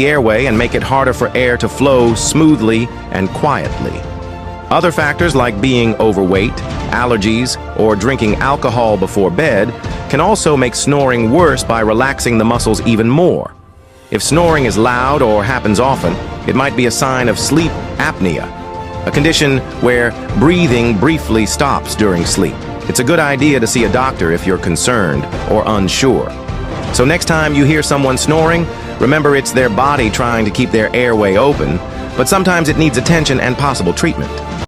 the airway and make it harder for air to flow smoothly and quietly. Other factors like being overweight, allergies, or drinking alcohol before bed can also make snoring worse by relaxing the muscles even more. If snoring is loud or happens often, it might be a sign of sleep apnea, a condition where breathing briefly stops during sleep. It's a good idea to see a doctor if you're concerned or unsure. So next time you hear someone snoring, remember it's their body trying to keep their airway open, but sometimes it needs attention and possible treatment.